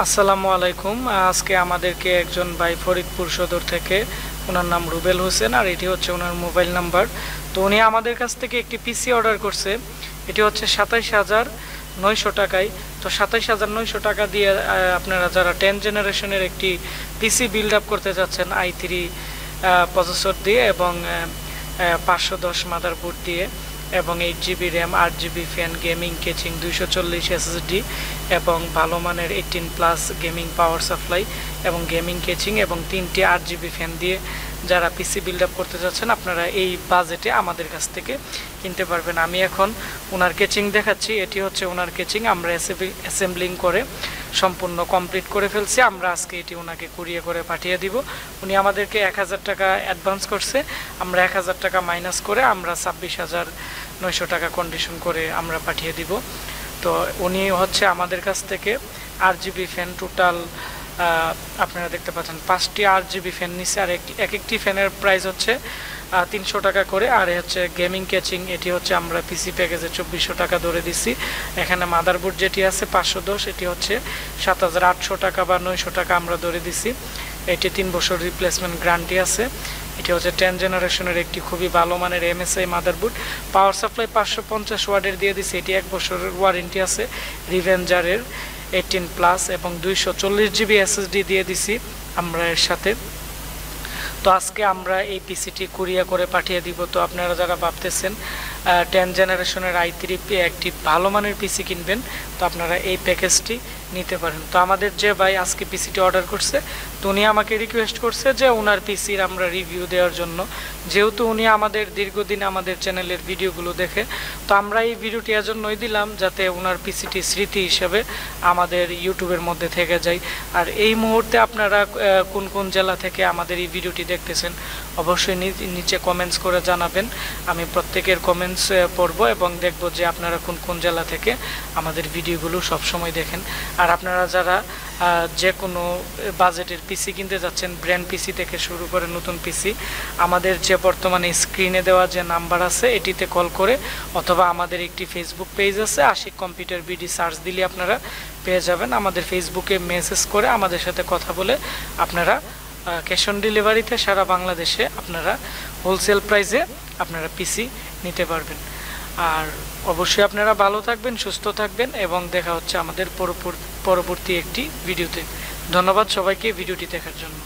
আসসালামু আলাইকুম। আজকে আমাদেরকে একজন ভাই ফরিদপুর সদর থেকে, ওনার নাম রুবেল হোসেন, আর এটি হচ্ছে ওনার মোবাইল নাম্বার। তো উনি আমাদের কাছ থেকে একটি পিসি অর্ডার করছে। এটি হচ্ছে ২৭,৯০০ টাকায়। তো ২৭,৯০০ টাকা দিয়ে আপনারা যারা 10 জেনারেশনের একটি পিসি বিল্ড আপ করতে যাচ্ছেন i3 প্রসেসর দিয়ে এবং 510 মাদারবোর্ড দিয়ে এবং 8GB RAM, 8GB fan, gaming casing, 240 SSD এবং ভালো মানের 18+ গেমিং পাওয়ার সাপ্লাই এবং গেমিং কেচিং এবং 3টি 8GB ফ্যান দিয়ে যারা পিসি বিল্ড আপ করতে যাচ্ছেন আপনারা এই বাজেটে আমাদের কাছ থেকে কিনতে পারবেন। আমি এখন ওনার কেচিং দেখাচ্ছি। এটি হচ্ছে ওনার কেচিং। আমরা অ্যাসেম্বলিং করে সম্পূর্ণ কমপ্লিট করে ফেলছি। আমরা আজকে এটি ওনাকে কুরিয়ার করে পাঠিয়ে দিব। উনি আমাদেরকে 1000 টাকা অ্যাডভান্স করছে। আমরা 1000 টাকা মাইনাস করে আমরা 26,900 টাকা কন্ডিশন করে আমরা পাঠিয়ে দিব। তো উনি হচ্ছে আমাদের কাছ থেকে 8GB ফ্যান টোটাল আপনারা দেখতে পাচ্ছেন 5টি 8GB ফ্যান নিচ্ছে, আর একটি ফ্যানের প্রাইস হচ্ছে 300 টাকা করে। আর হচ্ছে গেমিং কেচিং, এটি হচ্ছে আমরা পিসি প্যাকেজে 2400 টাকা ধরে দিছি। এখানে মাদারবোর্ড যেটি আছে 510, এটি হচ্ছে 7800 টাকা বা 900 টাকা আমরা ধরে দিছি। এটি 3 বছর রিপ্লেসমেন্ট গ্যারান্টি আছে। এটি হচ্ছে 10 জেনারেশনের একটি খুবই ভালো মানের MSI মাদারবোর্ড। পাওয়ার সাপ্লাই 550 ওয়াটের দিয়ে দিছি। এটি 1 বছরের ওয়ারেন্টি আছে। রিভেঞ্জারের 18+ এবং 240GB SSD দিয়ে দিছি আমরা এর সাথে। তো আজকে আমরা এই পিসিটি কুরিয়ার করে পাঠিয়ে দিব। তো আপনারা যারা ভাবতেছেন 10 জেনারেশনের i3 একটি ভালো মানের পিসি কিনবেন, তো আপনারা এই প্যাকেজটি নিতে পারেন। তো আমাদের যে ভাই আজকে পিসিটি অর্ডার করছে, তো উনি আমাকে রিকোয়েস্ট করছে যে ওনার পিসির আমরা রিভিউ দেওয়ার জন্য, যেহেতু উনি আমাদের দীর্ঘদিন আমাদের চ্যানেলের ভিডিওগুলো দেখে। তো আমরা এই ভিডিওটি এজন্যই দিলাম যাতে ওনার পিসিটি স্মৃতি হিসেবে আমাদের ইউটিউবের মধ্যে থেকে যায়। আর এই মুহূর্তে আপনারা কোন কোন জেলা থেকে আমাদের এই ভিডিওটি দেখতেছেন অবশ্যই নিচে কমেন্টস করে জানাবেন। আমি প্রত্যেকের কমেন্টস পড়ব এবং দেখব যে আপনারা কোন কোন জেলা থেকে আমাদের ভিডিওগুলো সবসময় দেখেন। আর আপনারা যারা যে কোনো বাজেটের পিসি কিনতে যাচ্ছেন, ব্র্যান্ড পিসি থেকে শুরু করে নতুন পিসি, আমাদের যে বর্তমানে স্ক্রিনে দেওয়া যে নাম্বার আছে এটিতে কল করে, অথবা আমাদের একটি ফেসবুক পেজ আছে আশিক কম্পিউটার বিডি, সার্চ দিলে আপনারা পেয়ে যাবেন। আমাদের ফেসবুকে মেসেজ করে আমাদের সাথে কথা বলে আপনারা ক্যাশ অন ডেলিভারিতে সারা বাংলাদেশে আপনারা হোলসেল প্রাইসে আপনারা পিসি নিতে পারবেন। আর অবশ্যই আপনারা ভালো থাকবেন, সুস্থ থাকবেন এবং দেখা হচ্ছে আমাদের পরবর্তী একটি ভিডিওতে। ধন্যবাদ সবাইকে ভিডিওটি দেখার জন্য।